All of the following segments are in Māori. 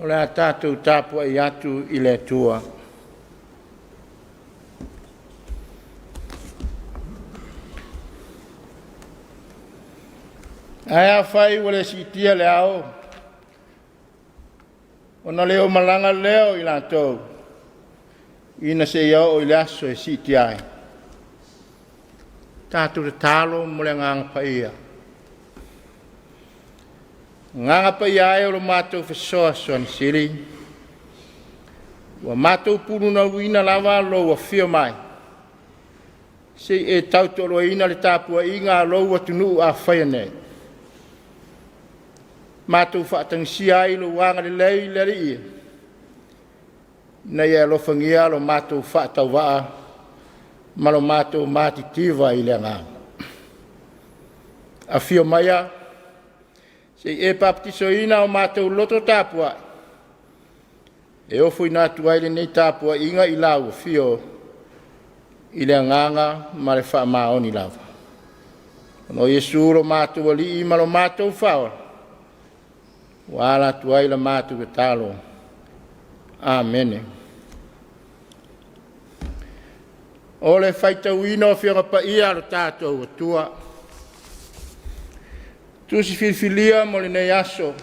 O le a tātou Tapua'iga atu I le atua. Ai a whai wale si tia le ao. O na leo malanga leo I lātou. Ina se iau o I le aso e si tia ai. Tātou te talo mo le nganga paia. Nganga paia e o lo mātou whasoa soan siri. Wa mātou punu na wina lava lo wa fio mai. Se e tautoro ina le Tapua'iga lo wa tunu a whaia nei. Mātou whaatangsia I lo wanga le lei le ria. Nei e lo whangia lo mātou whaatau waa. Ma lo mātou mātitiva I le nganga. A fio maia. Se e baptiso ina o mātou loto Tapua. E ofo ina tuaile nei Tapua'iga I lau fio I le nganga ma le wha maoni lava. No Yesu lo mātou ali I ma lo mātou whaola. Wala tuaile mātou ke talo. Amen. O le whaitauina o whianga pa ia lo tātou atua. Tusi filfilia mo le nei aso.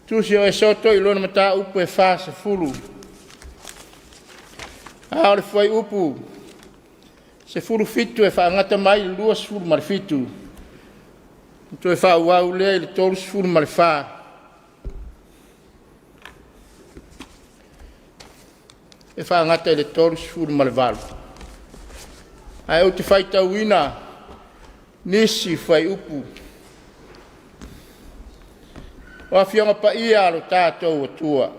Tusi o e soto I lona mata upu e whasa fulu. A o le fwai upu. Se fulu fitu e whaangata mai le luas fulu ma le fitu. Tu e wha uau lea I le tolu fulu ma le wha. E whaangata I le tolu fulu ma le walu. Ai o te whaitauina. Nisi whai upu. O a whianga pa ia alo tātou atua.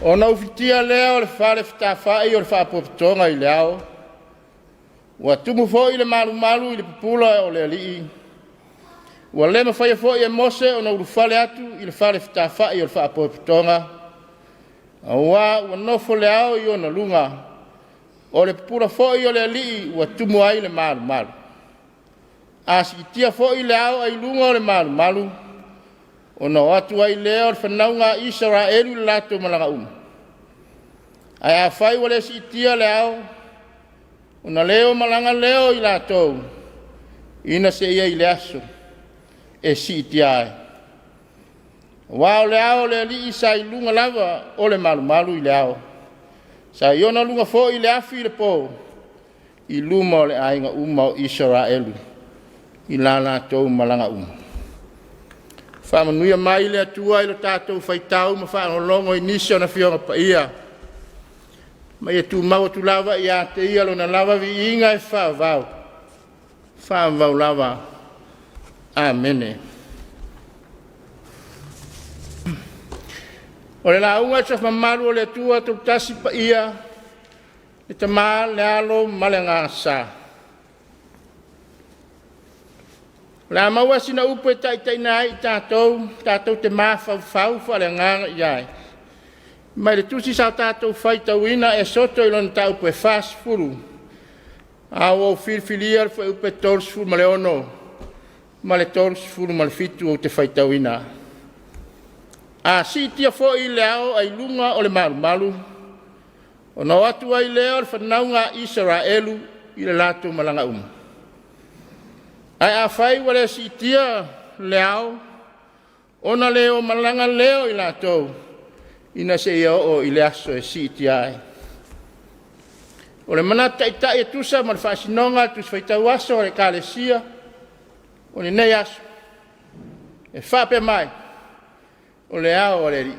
O nau whitia leo le whare whitawhai o le whapopitonga I leo. Ua tumu fo I le malu malu I le pupula o le alii. Ua lema whaia fo I e mose o nau rufale atu I le whare whitawhai o le whapopitonga. Ua nofo leo I o na lunga. O le pura foi o le ali ua tumu ai le malu malu. A sikitia foi le au ai lunga o le malu malu. O no atu ai leo le whanaunga Israelu le lato malanga Ai a whai wale sikitia le au. O na leo malanga leo I lato. Ina se ia I le aso. E sikitia ai. Wa le au le ali isa I lunga lava o le malu malu I le au. Sa iona lunga fo I le afi le po. I luma o le ainga uma o Israelu. I lana tau malanga Whamanuia mai le atua I lo tātou whaitau ma whaanolongo I nisi o na whionga pa ia. Mai e tu mau tu lava I a te ia lo na lava vi inga e whaavau. Whaavau lava. Amene. O le launga sa mamaru o le tua tu tasi pa ia, le tama le alo ma le ngasa. Le amaua sina upu e tai nai tātou te mawhau fa le nganga iai. Mai le tusi sa tātou whaitauina e soto I lona ta upu e fast furu. Au au filfilia le upu e tors furu ma le ono, ma le tors furu ma le fitu o te whaitauina. A si tia fo I leo ai lunga o le malu malu. O no atu ai leo le whanaunga Israelu I le lato malanga Ai a whai wale si tia leo. Ona leo malanga leo I lato. Ina se ia o I le aso e si tia ai. O le manata I tae tusa ma le whaasinonga tus whaitau aso o le kalesia. O le nei aso. E whape mai. O le ao o le ri.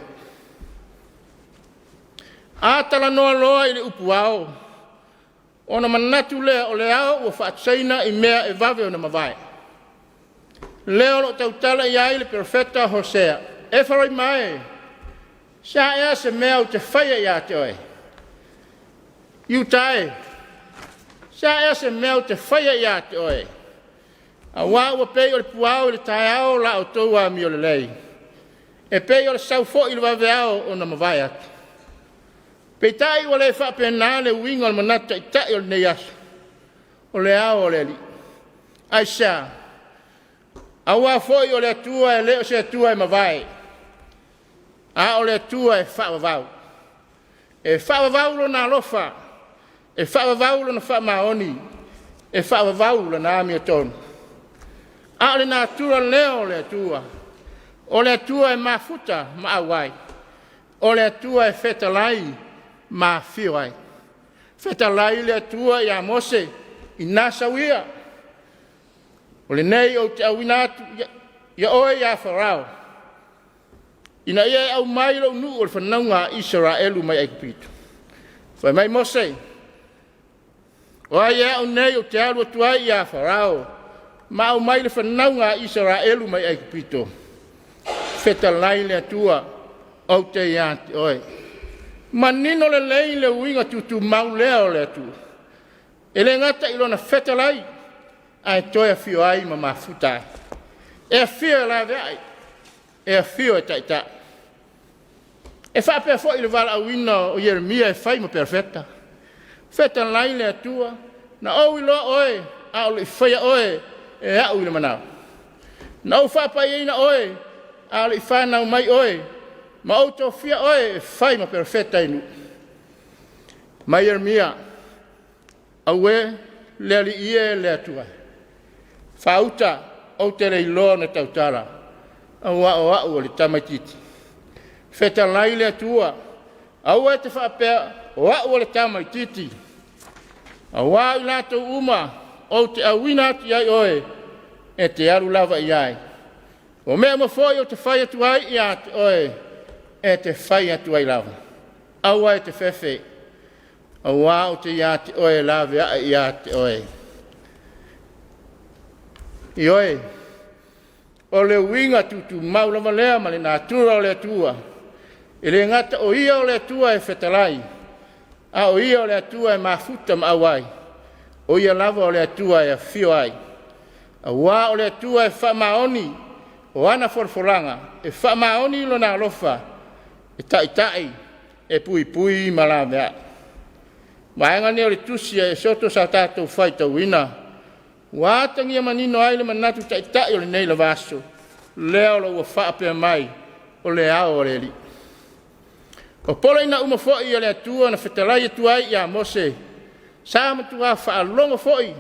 A tala noa loa I le upu ao. O na manatu lea o le ao ua whaatsaina I mea e vave o na mawai. Leo lo tautala I ai le profeta Hosea. E wharai mai. Sa ea se mea o te whaia I a te oe. Iu tae. Sa ea se mea o te whaia I a te oe. A wā ua pei o le puao I le Taeao la o toua mi o le lei. E pei o le sau fo I le waweao o na mawai atu. Pei tai o le whapena le winga o le manata I tai o le nei aso. O le ao o le li. Ai sa. Aua foi o le atua e leo se atua e mawai. A o le atua e whaavavau. E whaavavau lo na alofa. E whaavavau lo na whaamaoni. E whaavavau lo na amia tonu. A le na atua leo le atua. O le atua e mafuta ma awai. O le atua e fetalai ma fiwai. Fetalai le atua i a Mose i nasa wia. O le nei o te awinatu ia oe ia Farao. Ina ia au mai lo nu o le whanaunga Israelu mai Aikipito. Whai mai Mose. O ai au nei o te alu atuai ia Farao. Ma au mai le whanaunga Israelu mai Aikipito. Fetalai le atua au te iati oe. Ma nino le lei le uinga tutu mau leo le atua. E le ngata ilona fetalai. Ai toi a fio ai ma mafuta. E a fio la vai. E a fio e taita. E fa pe fo il val awina o Jeremia e fai ma perfetta. Feta lai le atua na o ilo oe a o le fai oe e a uile mana. Na o fa pa ina oe a le fa na mai oe. Ma o to fia oe e fai ma perfetta inu. Ma Jeremia awe le ali ie le atua. Fauta o te leilo na tautara. Awa o au o le tamaititi. Feta lai le atua. Awa te whapea o au o le tamaititi. Awa i lato uma o te awina ati ai oe. E te aru lava i ai. O mea mafoi o te whai atu ai i ati oe. E te whai atu ai lava. Awa e te whewhe. Awa o te iati oe lava i ati oe. I oe, o le winga tutu maulama lea ma le natura o le atua. E le ngata o ia o le atua e fetalai. A o ia o le atua e mafuta ma awai. O ia lava o le atua e a fio ai. A wā o le atua e whamaoni. O ana forforanga. E whamaoni lo na alofa. E tai e pui pui ma la mea. Maenga ne o le tusia e soto sa tātou whaita wina. Wātangia manino ai le manatu tai o le nei la vaso. Leo lo ua whaapea mai o le ao o le li. O pola ina uma foi o le atua na whetalai atuai i a Mose. Sa matua whaalonga foi.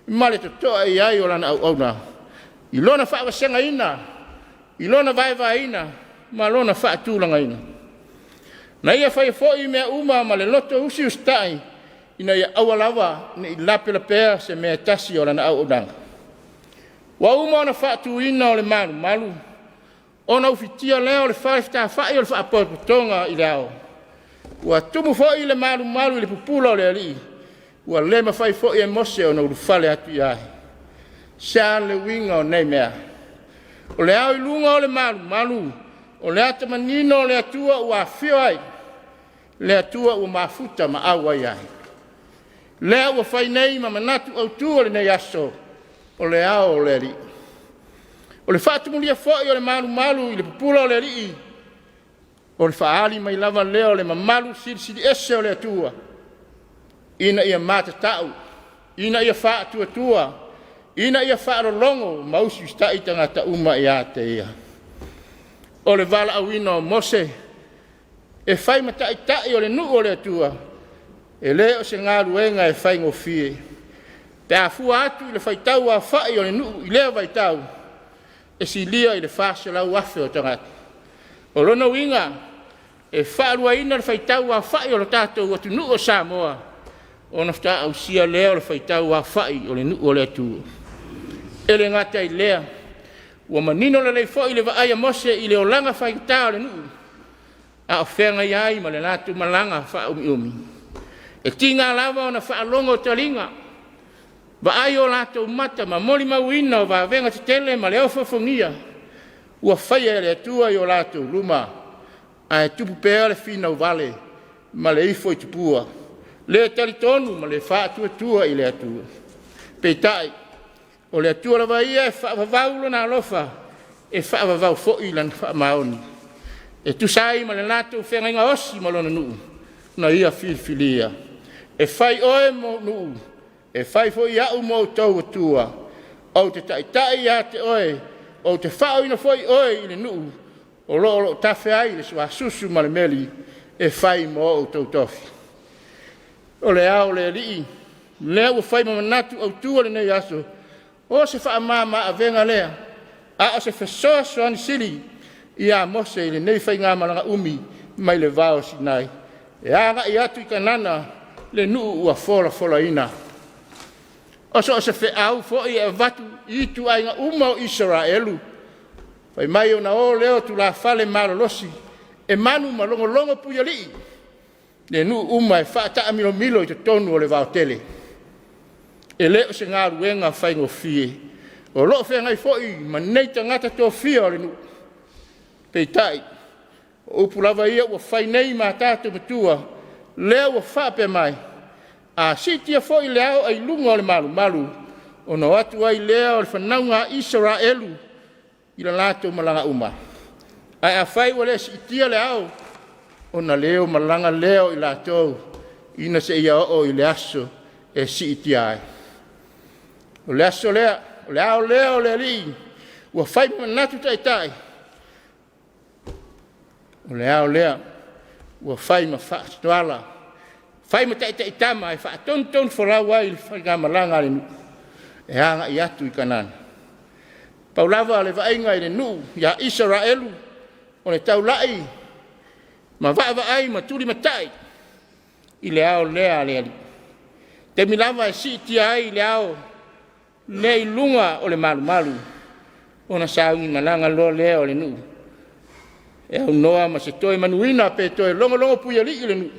Ma le totoa i ai o lana au auna. I lona whaawasenga ina. I lona vai ina. Ma lona whaatulanga ina. Na ia whai foi mea uma ma le loto usi ustai. Ina ia awalawa ni i lapela pea se mea tasi o lana au aunanga. Wa uma ona whaatu ina o le malu. Ona ufitia leo le whaifta whai o le whaapotonga i leo. Ua tumu foi le malu i le pupula o le ali. Ua lema whai foi e Mose o na urufale atu i ai. Sia le winga o nei mea. O le au i lunga o le malu. O le ata manino o le atua ua fio ai. Le atua ua mafuta ma au ai ai. Lea ua whai nei ma manatu au tu o le nei aso. O le ao o le ri. O le whaatumulia foi o le malu i le pupula o le ri. O le whaali mai lava leo le mamalu siri ese o le atua. Ina ia mata tau. Ina ia whaatua. Ina ia whaarolongo mausi ustai tangata uma i ate ia. O le vala awina o Mose. E whai matai o le nuu o le atua. E leo se ngā ruenga e whai ngofie. Te afua atu i le whai tau a whai o le nuu i leo vai tau. E si lia i le whāse lau afe o tangata. O lona winga e whaarua ina le whai tau a whai o le tātou atu nuu o Samoa. O nafta au sia leo le whai tau a whai o le nuu o le atua. E le ngata i lea. Ua manino le lei fo i le vaaya Mose i le olanga whai tau le nuu. A o whenga iai ma le nātu malanga wha umi. E tinga lava o na wha alongo talinga. Wa ai o lātou mata ma moli mawina o wa venga te tele ma le ofa fongia. Ua whaia le atua i o lātou luma. A e tupu pēa le whina o vale ma le ifo i tupua. Le taritonu ma le wha atua i le atua. Peitai, o le atua la ia e wha wavaulo na alofa e wha wavau fo i lan wha maoni. E tu sai ma le nātou whenga inga osi ma lona nuu. Na ia filfilia. E whai oe mo nuu. E whai fo i au mo tau atua. o te taitai ia te oe, o te whaoina foi oe i le nuu, o lo tafe ai le sua susu ma le meli e whai mo o tau tofi. O le ao le lii, lea ua whai mamanatu au tua le nei aso, o se wha mama a venga lea, a o se whesoa soani siri, ia mose i le nei whai ngā malanga umi mai le vao sinai. E anga i atu i kanana le nuu ua fola ina. O so se whe au fo i e vatu i tu ai ngā uma o Israelu. Whai mai o na o leo tu la fale marolosi, e manu malongo puia lii. Le nuu uma e whaata milo i te tonu o le vao tele. E leo se ngā ruenga whai ngō fie. O loo whengai fo i ma nei tangata tō fia o le nuu. Peitai, o upulawa ia ua whai nei mā tātou matua, leo ua whape mai. A sitia fo i leo ai lunga o le malu, o no atu ai leo le whanaunga Israelu, i la lātou malanga uma. Ai a whai wa le si itia leo, o na leo malanga leo i lātou, ina se ia o i le aso e si itia ai. O le aso lea, o le ao leo le li, ua whai manatu taitai. O le ao lea, ua whai ma whaatuala. Whai ma taitai tama e whaatonton whalau ai le whai ngā malanga le nu. E hanga i atu i kanana. Paulawa le vainga i le nu, ia Israelu, o le tau lai, ma vaava ai ma turi matai, i le ao lea le ali. Te milawa e si tia ai le ao, le i lunga o le malu, o na saungi malanga lo lea o le nu. E au noa ma se toi manuina pe toi longo puia li i le nu.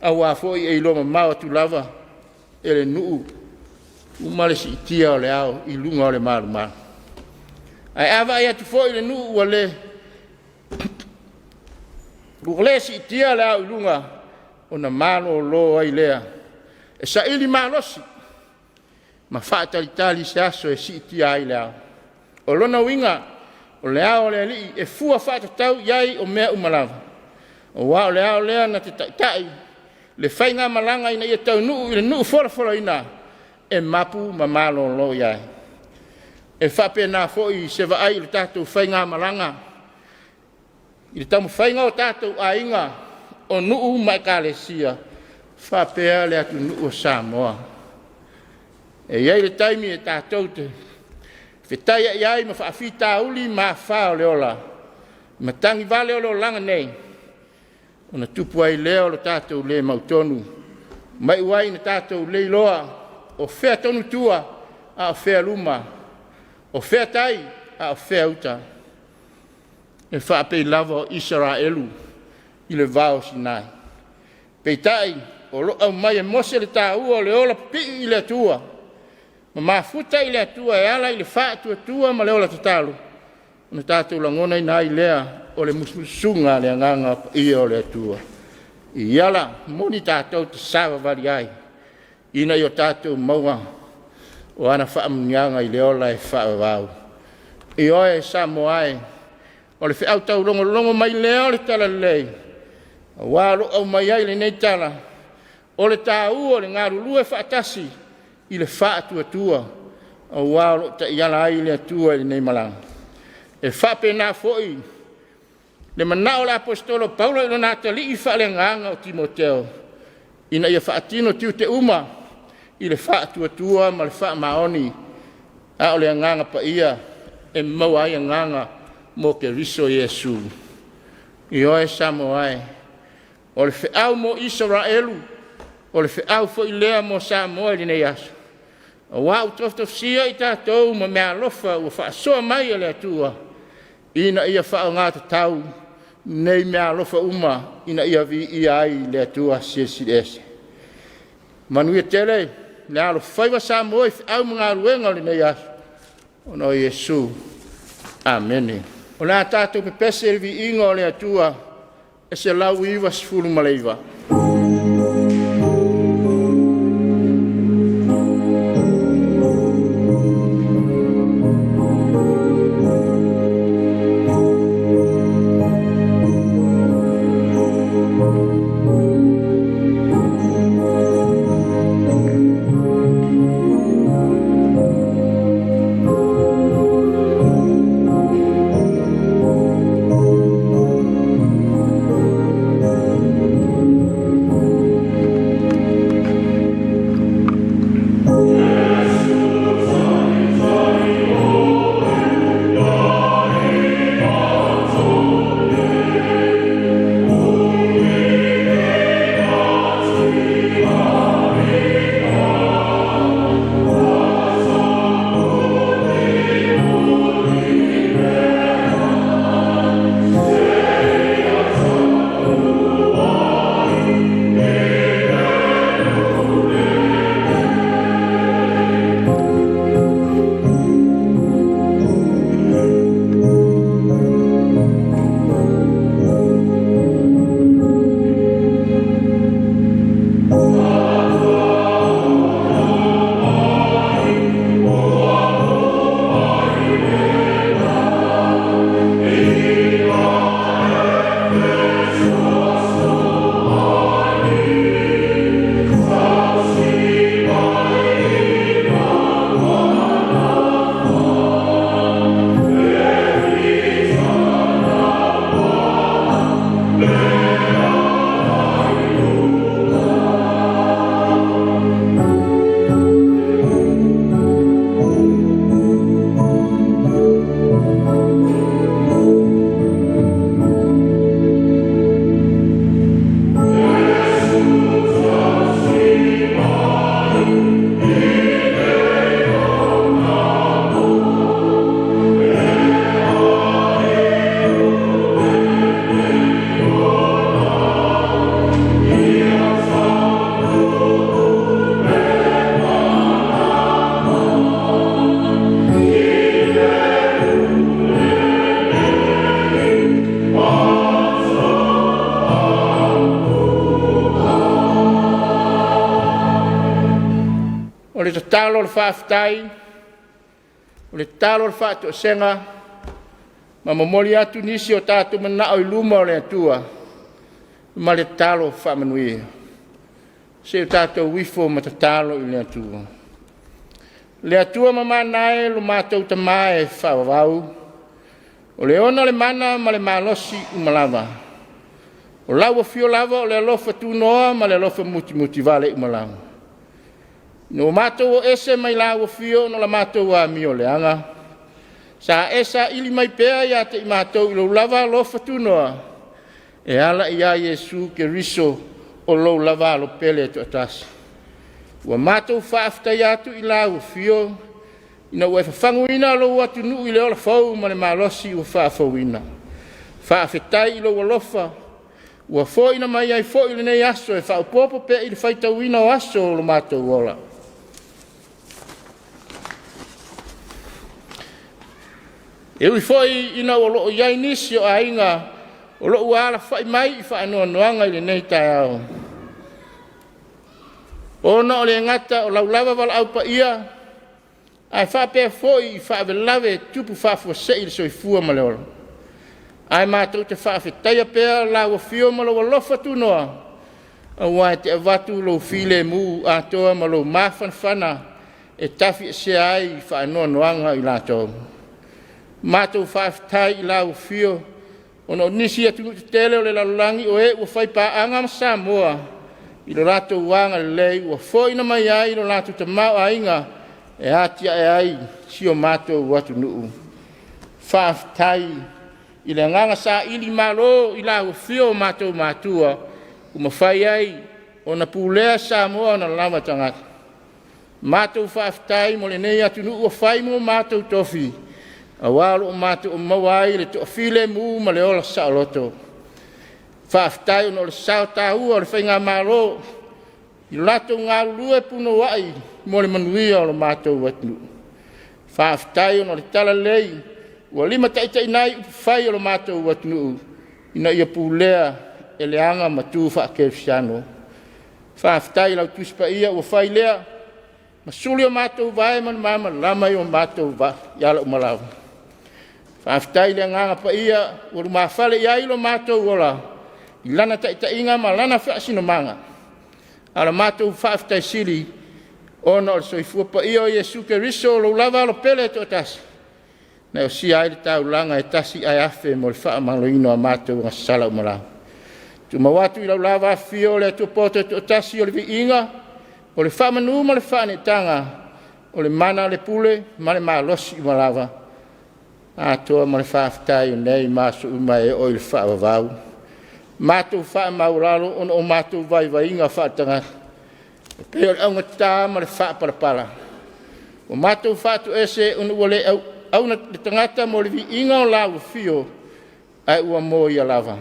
Au a foi e iloma maua tu lava e le nu. Umale si itia o le ao i lunga o le malu. Ai ava ia tu foi le nu ua le. Ua si itia le ao i lunga o na malo o lo ai lea. E sa ili malosi. Ma whaatalitali se aso e si itia ai le ao. O lona winga. O le ao le ali e fua whaatatau iai o mea umalawa. O wao le ao lea na te taitai, le whainga malanga ina ia tau nuu, i le nuu whora ina, e mapu ma malo lo iai. E whape nā foi se wa ai le tātou whainga malanga. I le tamu whainga o tātou a inga, o nuu mai ka le sia, whapea le atu nuu o Samoa. E iai le taimi e tātou te, Whetaya iai ma whaafita uli ma whao leola. Ma tangi vale o leo langa nei. O na tupu ai leo lo tātou le mautonu. Mai uai na tātou le loa. O whea tonu tua a o whea luma. O whea tai a o whea uta. E whaapei lava o Israelu i le vao Sinai. Peitai o lo au mai e mose le tā ua le ola pi i le tua. Ma mafuta i le atua e ala i le wha tua ma leo la tatalu. O na tātou langona i nai lea o le musmusunga le anganga i o le atua. I ala moni tātou te sawa vari ai. Ina i o tātou maua o ana wha amunianga i leola e wha wau. I oe Samoa e o le whiau tau longo mai leo le tala lei. A walo au mai ai le nei tala. O le tāu o le ngarulu e whaatasi. I le whaatua o wao ta iala ai le atua i nei malanga. E whape nā foi, le manao la apostolo Paulo ino nā tali i wha le nganga o Timoteo, ina ia whaatino tiu te uma, i le whaatua ma le wha maoni, a o le nganga pa ia, e mau ai nganga mo ke riso Yesu. I oe Samoa, o le whiau mo Israelu, o le whiau fo i lea mo Samoa i nei aso. O wau tofsia i tātou ma mea lofa ua whaasoa mai a le atua. Ina ia whao ngāta tau, nei mea lofa uma, ina ia vi ia ai le atua siesi ese. Manuia tele, le alo whaiwa Samoa i au mga ruenga le nei aso. O no Yesu. Amen. O nā tātou pepese vi inga o le atua, e se lau iwa sifuru maleiva. talo le whaaftai, o le talo le whaato senga, ma mamoli atu nisi o tātou mana o iluma o le atua, ma le talo whaamanuia. Se o tātou wifo ma ta talo i le atua. Le atua mamanae lo mātou tamae whaavau, o le ona le mana ma le malosi umalava. O laua fio lava o le alofa tunoa ma le alofa muti vale umalawa. No mātou o ese mai laua fio no la mātou a mio leanga. Sa esa ili mai pea ia te i mātou ilo lava alofa tunoa. E ala ia Yesu ke riso o lo lava alo pele tu atasi. Ua mātou whaaftai atu i laua fio ina ua whawhanguina lo atu nuu i le ola fau ma le malosi ua whaafauina. Whaafetai ilo alofa ua fo ina mai ai fo ile nei aso e whaupopo pe i le whaitauina o aso o lo mātou ola. E ui foi ina o loo iai nisi o ainga o loo uala whai mai i whaanoa noanga i le nei Taeao. Ona o le ngata o laulawa wala au pa ia ai whapea foi i whaavelawe tupu whaafua se i le soifua ma le ola. Ai mātou te whaafetaia pea laua fio ma lo walofa tunoa. A wai te avatu lo file mu a toa ma lo mawhanwhana e tafi e se ai i whaanoa noanga i lātou. Mātou whaafetai i laua fio ono nisi atu te tele o le lalulangi o e ua whai paanga ma Samoa i lo lātou wanga le lei ua foina mai ai i lo lātou te mau ainga e atia e ai si o mātou watu nuu. Whaafetai i le nganga sa ili malo i laua fio mātou mātua uma whai ai o na pūlea Samoa na lama tangata. Mātou whaafetai mo le nei atu nuu ua whai mo mātou tofi. A walo o mātou o mawai le to file mu ma le ola sa loto. Whaafetai o le sao tāhua o le whainga malo i lato ngā lue puno wai mo le manuia o le mātou watnu. Whaafetai o le tala lei ua lima taitai nai upuwhai o le mātou watnu ina ia pūlea e leanga matu whaakewsiano. Whaafetai lau tuspa ia ua whai lea masuli o mātou vai man mama lamai o mātou va yala umalau. Whaafetai le nganga pa ia uru mawhale ia ilo mātou ola i lana taitainga ma lana whaasino manga. Ala mātou whaafetai sili ona o le soifua pa ia o Yesu ke riso lo lava lo pele to tasi. Na o si ai le tau langa e tasi ai afe mo le whaamaloino a mātou ngā sala umalau. Tu mawatu i lau lava fio le tu poto to tasi o le vi inga o le whaamanu ma le whaanetanga o le mana le pule ma le malosi umalava. A toa ma le whaafetai o nei maso umai e o i le whaavavau. Mātou whaamauralo ono o mātou vai inga whaatanga. Peo le aunga tā ma le whaaparapara. O mātou whaatu ese ono ua le auna le tangata mo le vi inga o lau fio ai ua mo i alava.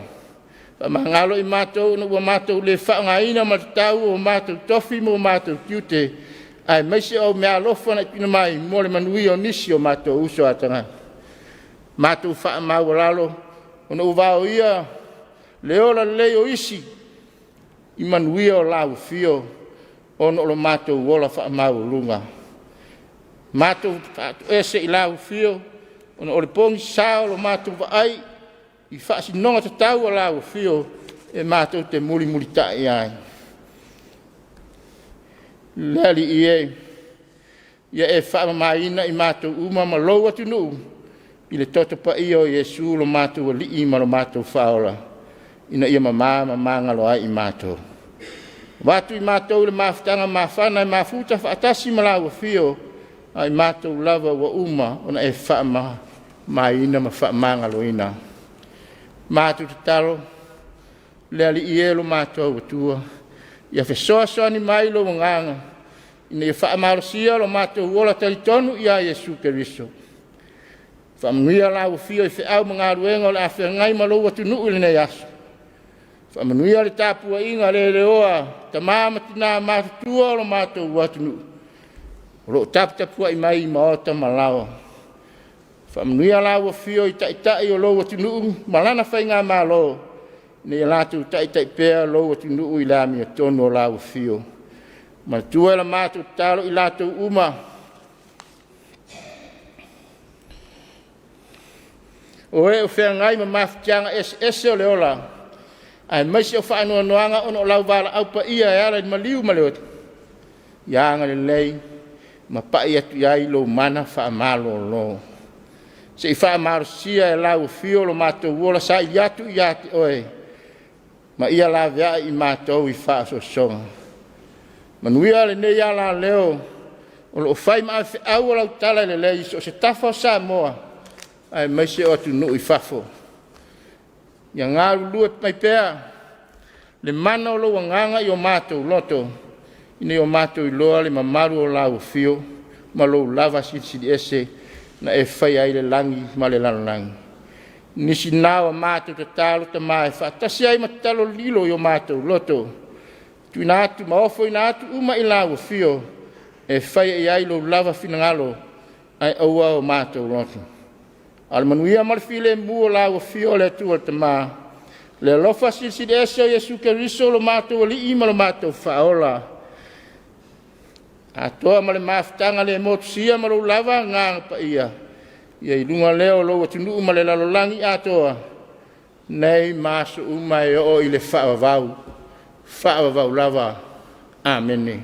Mahangalo i mātou ono ua mātou le whaangaina ma te tau o mātou tofi mo mātou tiute ai meise o mea alofa na pina mai mo le manui o nisi o mātou uso atanga. Mātou whaamauaralo ono uvao ia leola leo isi i manuia o lau fio ono lo mātou wola whaamaurunga. Mātou whaatu ese i lau fio ono o le pongi sao lo mātou vaai i whaasinonga te tau o lau fio e mātou te muli tae ai. Lali i e ia e whaamaina i mātou uma ma lou atu nuu i le toto pa ia o Yesu lo mātou o lii ma lo mātou whaola ina ia mamanga lo ai i mātou. Watu i mātou le mawhitanga mawhana i mawhuta whaatasi ma lau fio ai mātou lava wa uma ona e whaama mai ina ma whaamanga lo ina. Mātou te talo le ali i e lo mātou atua ia whesoa ni mai lo nganga ina ia whaamalosia lo mātou wola talitonu i a Yesu Keriso. Whamanuia lau fio i whiau mga ruenga o le awhia ngai malo atu nuu ili nei aso. Whamanuia le Tapua'iga le leoa ta māmatina mātutua o lo mātou atu nuu. O lo tapua i mai i maota malawa. Whamanuia lau fio i taitai o lo atu nuu malana whainga malo. Nei lātou taitai pēr lo atu nuu i lami o tono lau fio. Ma tua la mātou talo I lātou uma. O e o whea ngai ma mawhitianga ese o leola. Ai maisi o whaanua noanga ono lau wala au pa ia e ala ma liu ma leot. Ianga le lei, ma pai atu iai lo mana wha malo lo. Se I wha maro sia e lau fio lo mātou wola sa I atu oe. Ma ia la vea I mātou I wha so songa. Manuia le nei ala leo, o lo whai maa whi au lau tala le lei, so se tafa o Samoa, ai mai se o atu nui whafo. Ia ngāru lua mai pēr, le mana o lo wanganga I o mātou loto, ina I o mātou I loa le mamaru o lau fio, ma lo lava sidi ese, na e whai ai le langi, ma le langi. Nisi nāwa mātou ta talo ta mai wha, tasi ai matalo lilo I o mātou loto, tu atu ma ofo ina atu uma I lau fio e whai I ai lo lava finangalo ai aua o mātou loto. Al manuia marfile mua lau fio le tu al tama. Le lofa sisi de ese o Yesu Keriso lo mātou li ima lo mātou whaola. Atoa ma le maftanga le motusia ma lo lava ngang pa ia. Ia I lunga leo lo atunu uma le lalolangi atoa. Nei maso uma e o I le whaavavau. Whaavavau lava. Amen.